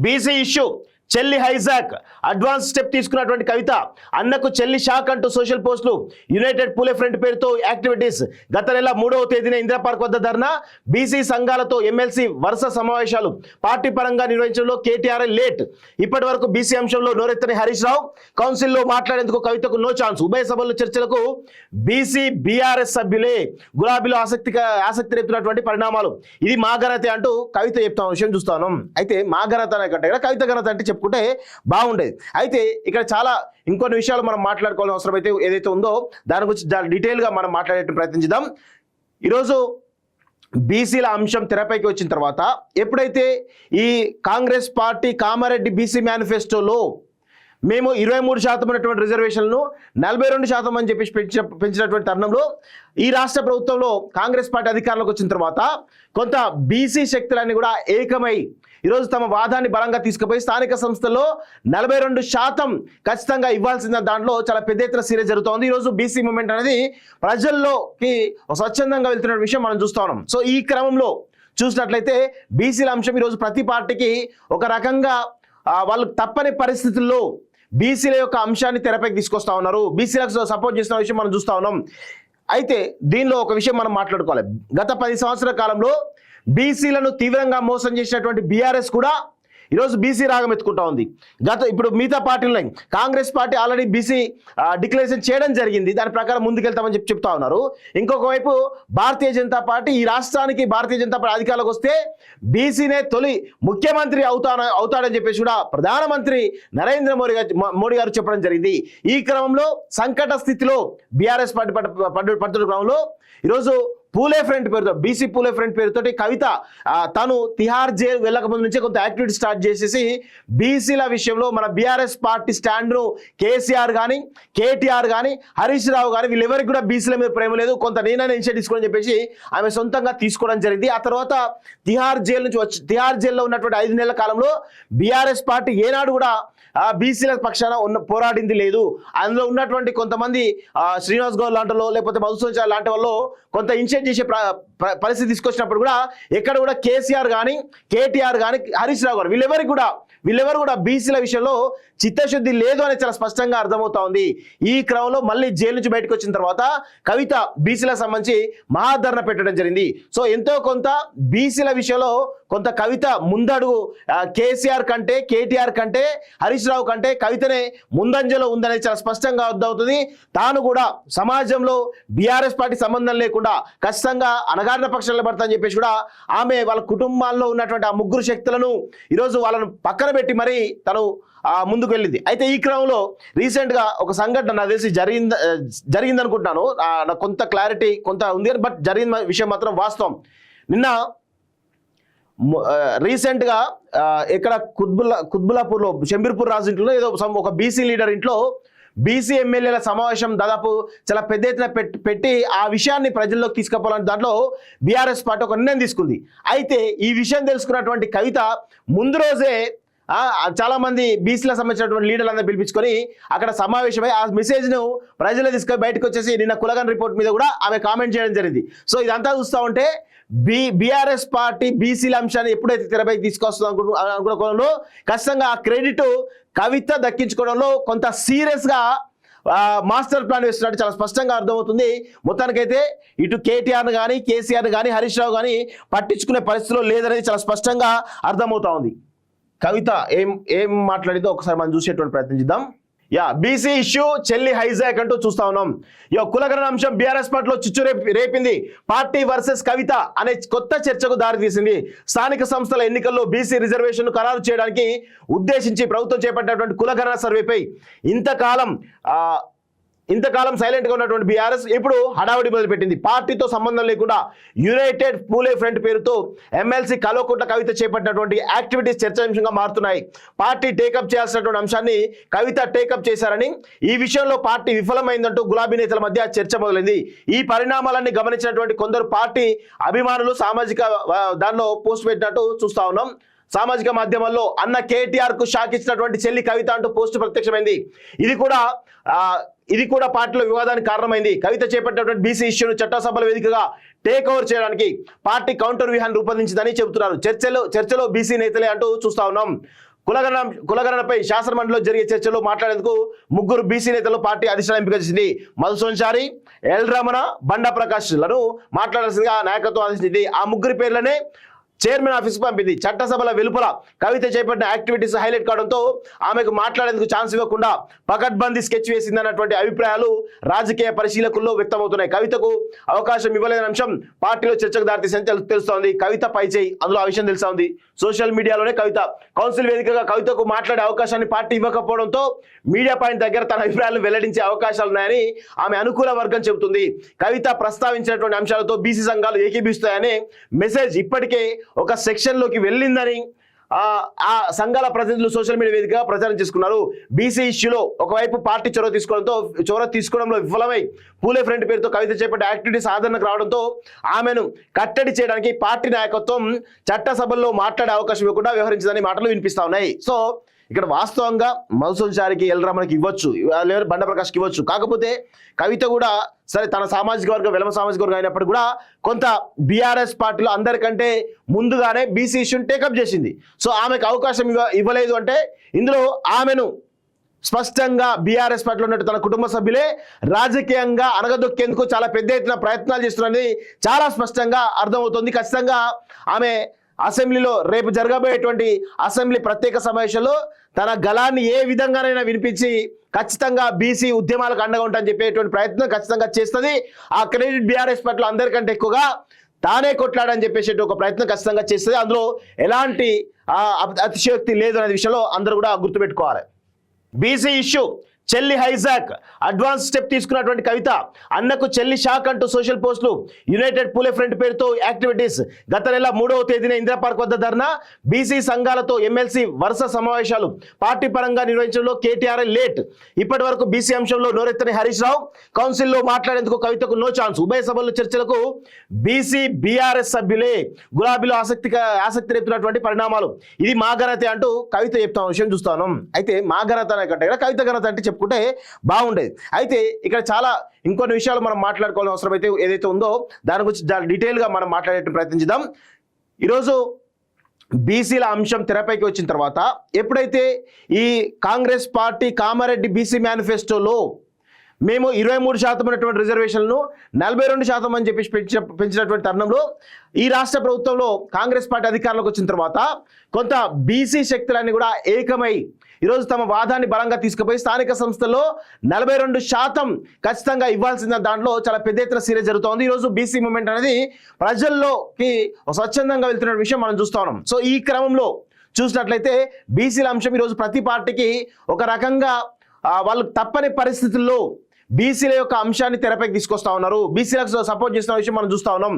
BC issue చెల్లి hijack advance step తీసుకున్నటువంటి కవిత అన్నకు చెల్లి షాక్ అంటూ సోషల్ పోస్టులు యునైటెడ్ పూలే ఫ్రంట్ పేరుతో యాక్టివిటీస్ గత నెల 3వ తేదీన ఇందిరా పార్క్ వద్ద ధర్నా బీసీ సంఘాలతో ఎమ్మెల్సీ వరుస సమావేశాలు పార్టీ పరంగా నిర్వహించడంలో కేటీఆర్ లేట్ ఇప్పటి వరకు బీసీ అంశంలో నోరెత్తని హరీష్ రావు కౌన్సిల్లో మాట్లాడేందుకు కవితకు నో ఛాన్స్ ఉభయ సభల్లో చర్చలకు బీసీ బీఆర్ఎస్ సభ్యులే గులాబీలో ఆసక్తి రేపుతున్నటువంటి పరిణామాలు ఇది మా ఘనత అంటూ కవిత చెప్తాం విషయం చూస్తాను అయితే మా ఘనత అనే కంటే కవిత ఘనత అంటే చెప్పుకుంటే బాగుండేది అయితే ఇక్కడ చాలా ఇంకొన్ని విషయాలు మనం మాట్లాడుకోవాల్సిన అవసరం అయితే ఏదైతే ఉందో దాని గురించి డీటెయిల్గా మనం మాట్లాడే ప్రయత్నించుదాం ఈరోజు బీసీల అంశం తెరపైకి వచ్చిన తర్వాత ఎప్పుడైతే ఈ కాంగ్రెస్ పార్టీ కామారెడ్డి బీసీ మేనిఫెస్టోలో మేము 23% ఉన్నటువంటి రిజర్వేషన్లను 42% అని చెప్పేసి పెంచినటువంటి తరుణంలో ఈ రాష్ట్ర ప్రభుత్వంలో కాంగ్రెస్ పార్టీ అధికారంలోకి వచ్చిన తర్వాత కొంత బీసీ శక్తులన్నీ కూడా ఏకమై ఈరోజు తమ వాదాన్ని బలంగా తీసుకుపోయి స్థానిక సంస్థల్లో 42% ఖచ్చితంగా ఇవ్వాల్సిన దాంట్లో చాలా పెద్ద ఎత్తున సీరియస్ జరుగుతోంది ఈరోజు బీసీ మూవ్మెంట్ అనేది ప్రజల్లోకి స్వచ్ఛందంగా వెళ్తున్న విషయం మనం చూస్తా ఉన్నాం సో ఈ క్రమంలో చూసినట్లయితే బీసీల అంశం ఈరోజు ప్రతి పార్టీకి ఒక రకంగా వాళ్ళు తప్పని పరిస్థితుల్లో బీసీల యొక్క అంశాన్ని తెరపైకి తీసుకొస్తా ఉన్నారు బీసీలకు సపోర్ట్ చేస్తున్న విషయం మనం చూస్తా ఉన్నాం అయితే దీనిలో ఒక విషయం మనం మాట్లాడుకోవాలి గత 10 సంవత్సరాల కాలంలో బీసీలను తీవ్రంగా మోసం చేసినటువంటి బీఆర్ఎస్ కూడా ఈరోజు బీసీ రాగం ఎత్తుకుంటా ఉంది ఇప్పుడు మిగతా పార్టీలు Congress party already BC declaration చేయడం జరిగింది దాని ప్రకారం ముందుకెళ్తామని చెప్తా ఉన్నారు ఇంకొక వైపు భారతీయ జనతా పార్టీ ఈ రాష్ట్రానికి భారతీయ జనతా పార్టీ అధికారంలోకి వస్తే బీసీనే తొలి ముఖ్యమంత్రి అవుతాడని చెప్పేసి కూడా ప్రధానమంత్రి నరేంద్ర మోడీ గారు చెప్పడం జరిగింది ఈ క్రమంలో సంకట స్థితిలో బీఆర్ఎస్ పార్టీ పడుతున్న క్రమంలో ఈరోజు పూలే ఫ్రంట్ పేరుతో బీసీ పూలే ఫ్రంట్ పేరుతోటి కవిత తను తిహార్ జైలు వెళ్ళకముందు నుంచే కొంత యాక్టివిటీ స్టార్ట్ చేసేసి బీసీల విషయంలో మన బీఆర్ఎస్ పార్టీ స్టాండ్ను కేసీఆర్ కానీ కేటీఆర్ కానీ హరీష్ రావు కానీ వీళ్ళెవరికి కూడా బీసీల మీద ప్రేమ లేదు కొంత నేనైనా ఇనిషియేటివ్ తీసుకోని చెప్పేసి ఆమె సొంతంగా తీసుకోవడం జరిగింది ఆ తర్వాత తిహార్ జైల్లో ఉన్నటువంటి 5 నెలల కాలంలో బీఆర్ఎస్ పార్టీ ఏనాడు కూడా బీసీల పక్షాన పోరాడింది లేదు అందులో ఉన్నటువంటి కొంతమంది శ్రీనివాస్ గౌడ్ లాంటి లేకపోతే మధుసూదన్ లాంటి వాళ్ళు కొంత ఇనిషియేట్ చేసే పరిస్థితి తీసుకొచ్చినప్పుడు కూడా ఎక్కడ కూడా కేసీఆర్ కానీ కేటీఆర్ కానీ హరీష్ రావు గారు వీళ్ళెవరు కూడా బీసీల విషయంలో చిత్తశుద్ధి లేదు అని చాలా స్పష్టంగా అర్థమవుతా ఉంది ఈ క్రమంలో మళ్ళీ జైలు నుంచి బయటకు వచ్చిన తర్వాత కవిత బీసీలకు సంబంధించి మహాధరణ పెట్టడం జరిగింది సో ఎంతో కొంత బీసీల విషయంలో కొంత కవిత ముందడుగు కేసీఆర్ కంటే కేటీఆర్ కంటే హరీష్ రావు కంటే కవితనే ముందంజలో ఉందనేది చాలా స్పష్టంగా అర్థమవుతుంది తాను కూడా సమాజంలో బీఆర్ఎస్ పార్టీ సంబంధం లేకుండా ఖచ్చితంగా అనగారిన పక్షాలు పడతా అని చెప్పేసి కూడా ఆమె వాళ్ళ కుటుంబాల్లో ఉన్నటువంటి ఆ 3 శక్తులను ఈరోజు వాళ్ళను పక్కన పెట్టి మరీ తను ముందుకు వెళ్ళింది అయితే ఈ క్రమంలో రీసెంట్గా ఒక సంఘటన నాకు తెలిసి జరిగింది అనుకుంటున్నాను నాకు కొంత క్లారిటీ కొంత ఉంది బట్ జరిగిన విషయం మాత్రం వాస్తవం నిన్న రీసెంట్గా ఇక్కడ కుత్బులాపూర్లో షంబీర్పూర్ రాజు ఇంట్లో ఏదో ఒక బీసీ లీడర్ ఇంట్లో బీసీ ఎమ్మెల్యేల సమావేశం దాదాపు చాలా పెద్ద ఎత్తున పెట్టి ఆ విషయాన్ని ప్రజల్లోకి తీసుకుపోవాలని దాంట్లో బీఆర్ఎస్ పార్టీ ఒక నిర్ణయం తీసుకుంది అయితే ఈ విషయం తెలుసుకున్నటువంటి కవిత ముందు రోజే చాలా మంది బీసీలకు సంబంధించినటువంటి లీడర్లందరూ పిలిపించుకొని అక్కడ సమావేశమై ఆ మెసేజ్ను ప్రజలు తీసుకొని బయటకు వచ్చేసి నిన్న కులగన్ రిపోర్ట్ మీద కూడా ఆమె కామెంట్ చేయడం జరిగింది సో ఇదంతా చూస్తూ ఉంటే బీఆర్ఎస్ పార్టీ బీసీల అంశాన్ని ఎప్పుడైతే తెరపైకి తీసుకొస్తుందో అనుకున్న కోణంలో ఖచ్చితంగా ఆ క్రెడిట్ కవిత దక్కించుకోవడంలో కొంత సీరియస్గా మాస్టర్ ప్లాన్ వేస్తున్నట్టు చాలా స్పష్టంగా అర్థమవుతుంది మొత్తానికైతే ఇటు కేటీఆర్ను కానీ కేసీఆర్ను కానీ హరీష్ రావు కానీ పట్టించుకునే పరిస్థితిలో లేదనేది చాలా స్పష్టంగా అర్థమవుతా ఉంది కవిత ఏం మాట్లాడిందో ఒకసారి మనం చూసేటువంటి ప్రయత్నం చేద్దాం బీసీ ఇష్యూ చెల్లి హైజాక్ అంటూ చూస్తా ఉన్నాం కులగణన అంశం బీఆర్ఎస్ పార్టీలో చిచ్చు రేపింది పార్టీ వర్సెస్ కవిత అనే కొత్త చర్చకు దారితీసింది స్థానిక సంస్థల ఎన్నికల్లో బీసీ రిజర్వేషన్ ఖరారు చేయడానికి ఉద్దేశించి ప్రభుత్వం చేపట్టినటువంటి కులగణన సర్వేపై ఇంతకాలం సైలెంట్గా ఉన్నటువంటి బీఆర్ఎస్ ఇప్పుడు హడావుడి మొదలుపెట్టింది పార్టీతో సంబంధం లేకుండా యునైటెడ్ పూలే ఫ్రంట్ పేరుతో ఎమ్మెల్సీ కల్వకుంట్ల కవిత చేపట్టినటువంటి యాక్టివిటీస్ చర్చాంశంగా మారుతున్నాయి పార్టీ టేకప్ చేయాల్సినటువంటి అంశాన్ని కవిత టేకప్ చేశారని ఈ విషయంలో పార్టీ విఫలమైందంటూ గులాబీ నేతల మధ్య చర్చ మొదలైంది ఈ పరిణామాలన్నీ గమనించినటువంటి కొందరు పార్టీ అభిమానులు సామాజిక దానిలో పోస్ట్ పెట్టినట్టు చూస్తా ఉన్నాం సామాజిక మాధ్యమాల్లో అన్న కేటీఆర్ కు షాక్ ఇచ్చినటువంటి చెల్లి కవిత అంటూ పోస్ట్ ప్రత్యక్షమైంది ఇది కూడా పార్టీలో వివాదానికి కారణమైంది కవిత చేపట్టినటువంటి బీసీ ఇష్యూను చట్టసభల వేదికగా టేక్ ఓవర్ చేయడానికి పార్టీ కౌంటర్ వ్యూహాన్ని రూపొందించిందని చెబుతున్నారు చర్చలో బీసీ నేతలే అంటూ చూస్తా ఉన్నాం కులగణనపై శాసనమండలిలో జరిగే చర్చలో మాట్లాడేందుకు ముగ్గురు బీసీ నేతలు పార్టీ అధిష్టానం ఎంపిక చేసింది. మధుసోన్చారి, ఎల్ రమణ, బండా ప్రకాష్ లను మాట్లాడాల్సిందిగా నాయకత్వం ఆదేశించింది. ఆ ముగ్గురి పేర్లనే చైర్మన్ ఆఫీస్ పంపింది. చట్టసభల వెలుపల కవిత చేపట్టిన యాక్టివిటీస్ హైలైట్ కావడంతో ఆమెకు మాట్లాడేందుకు ఛాన్స్ ఇవ్వకుండా పకడ్బందీ స్కెచ్ వేసిందన్నటువంటి అభిప్రాయాలు రాజకీయ పరిశీలకుల్లో వ్యక్తమవుతున్నాయి. కవితకు అవకాశం ఇవ్వలేని అంశం పార్టీలో చర్చకు దారితీసిందని తెలుస్తోంది. కవిత పైచేయి, అందులో ఆ విషయం తెలుసా ఉంది. సోషల్ మీడియాలోనే కవిత కౌన్సిల్ వేదికగా కవితకు మాట్లాడే అవకాశాన్ని పార్టీ ఇవ్వకపోవడంతో మీడియా పాయింట్ దగ్గర తన అభిప్రాయాలను వెల్లడించే అవకాశాలు ఉన్నాయని ఆమె అనుకూల వర్గం చెబుతుంది. కవిత ప్రస్తావించినటువంటి అంశాలతో బీసీ సంఘాలు ఏకీభిస్తాయనే మెసేజ్ ఇప్పటికే ఒక సెక్షన్ లోకి వెళ్ళిందని ఆ సంఘాల ప్రతినిధులు సోషల్ మీడియా వేదికగా ప్రచారం చేసుకున్నారు. బీసీ ఇష్యూలో ఒకవైపు పార్టీ చొరవ తీసుకోవడంలో విఫలమై పూలే ఫ్రంట్ పేరుతో కవిత చేపట్టే యాక్టివిటీస్ ఆదరణకు రావడంతో ఆమెను కట్టడి చేయడానికి పార్టీ నాయకత్వం చట్టసభల్లో మాట్లాడే అవకాశం ఇవ్వకుండా వ్యవహరించిందని మాటలు వినిపిస్తా ఉన్నాయి. సో ఇక్కడ వాస్తవంగా మధుసోన్చారికి, ఎల్ రమణకి ఇవ్వచ్చు, లేదా బండా ప్రకాష్కి ఇవ్వచ్చు. కాకపోతే కవిత కూడా సరే తన సామాజిక వర్గం వెలమ సామాజిక వర్గం అయినప్పుడు కూడా కొంత బీఆర్ఎస్ పార్టీలో అందరికంటే ముందుగానే బీసీ ఇష్యూని టేకప్ చేసింది. సో ఆమెకు అవకాశం ఇవ్వలేదు అంటే ఇందులో ఆమెను స్పష్టంగా బీఆర్ఎస్ పార్టీలో ఉన్నట్టు తన కుటుంబ సభ్యులే రాజకీయంగా అనగదొక్కేందుకు చాలా పెద్ద ఎత్తున ప్రయత్నాలు చేస్తున్నారని చాలా స్పష్టంగా అర్థమవుతుంది. ఖచ్చితంగా ఆమె అసెంబ్లీలో రేపు జరగబోయేటువంటి అసెంబ్లీ ప్రత్యేక సమావేశంలో తన గళాన్ని ఏ విధంగానైనా వినిపించి ఖచ్చితంగా బీసీ ఉద్యమాలకు అండగా ఉంటాయని చెప్పేటువంటి ప్రయత్నం ఖచ్చితంగా చేస్తుంది. ఆ క్రెడిట్ బీఆర్ఎస్ పార్టీలో అందరికంటే ఎక్కువగా తానే కొట్లాడని చెప్పేసి ఒక ప్రయత్నం ఖచ్చితంగా చేస్తుంది. అందులో ఎలాంటి అతిశయోక్తి లేదు అనే విషయంలో అందరూ కూడా గుర్తుపెట్టుకోవాలి. బీసీ ఇష్యూ చెల్లి హైజాక్, అడ్వాన్స్ స్టెప్ తీసుకున్నటువంటి కవిత అన్నకు చెల్లి షాక్ అంటూ సోషల్ పోస్టులు, యునైటెడ్ పూలే ఫ్రంట్ పేరుతో యాక్టివిటీస్, గత నెల 3వ తేదీన ఇందిరా పార్క్ వద్ద ధర్నా, బీసీ సంఘాలతో ఎమ్మెల్సీ వరుస సమావేశాలు, పార్టీ పరంగా నిర్వహించడంలో కేటీఆర్ లేట్, ఇప్పటి వరకు బీసీ అంశంలో నోరెత్తని హరీష్ రావు, కౌన్సిల్లో మాట్లాడేందుకు కవితకు నో ఛాన్స్, ఉభయ సభల్లో చర్చలకు బీసీ బీఆర్ఎస్ సభ్యులే, గులాబీలో ఆసక్తి రేపుతున్నటువంటి పరిణామాలు, ఇది మా ఘనత అంటూ కవిత చెప్తాం విషయం చూస్తాను. అయితే మా ఘనత అనే కంటే కవిత ఘనత అంటే చెప్పుకుంటే బాగుండేది. అయితే ఇక్కడ చాలా ఇంకొన్ని విషయాలు మనం మాట్లాడుకోవాల్సిన అవసరం అయితే ఏదైతే ఉందో దాని గురించి డీటెయిల్గా మనం మాట్లాడే ప్రయత్నం చేద్దాం. ఈరోజు బీసీల అంశం తెరపైకి వచ్చిన తర్వాత ఎప్పుడైతే ఈ కాంగ్రెస్ పార్టీ కామారెడ్డి బీసీ మేనిఫెస్టోలో మేము 23% ఉన్నటువంటి రిజర్వేషన్లను 42% అని చెప్పేసి పెంచినటువంటి తరుణంలో ఈ రాష్ట్ర ప్రభుత్వంలో కాంగ్రెస్ పార్టీ అధికారంలోకి వచ్చిన తర్వాత కొంత బీసీ శక్తులన్నీ కూడా ఏకమై ఈరోజు తమ వాదాన్ని బలంగా తీసుకుపోయి స్థానిక సంస్థల్లో 42% ఖచ్చితంగా ఇవ్వాల్సిన దాంట్లో చాలా పెద్ద ఎత్తున సీరియస్ జరుగుతోంది. ఈరోజు బీసీ మూవ్మెంట్ అనేది ప్రజల్లోకి స్వచ్ఛందంగా వెళ్తున్న విషయం మనం చూస్తా ఉన్నాం. సో ఈ క్రమంలో చూసినట్లయితే బీసీల అంశం ఈరోజు ప్రతి పార్టీకి ఒక రకంగా వాళ్ళు తప్పని పరిస్థితుల్లో బీసీల యొక్క అంశాన్ని తెరపైకి తీసుకొస్తా ఉన్నారు. బీసీలకు సపోర్ట్ చేస్తున్న విషయం మనం చూస్తా ఉన్నాం.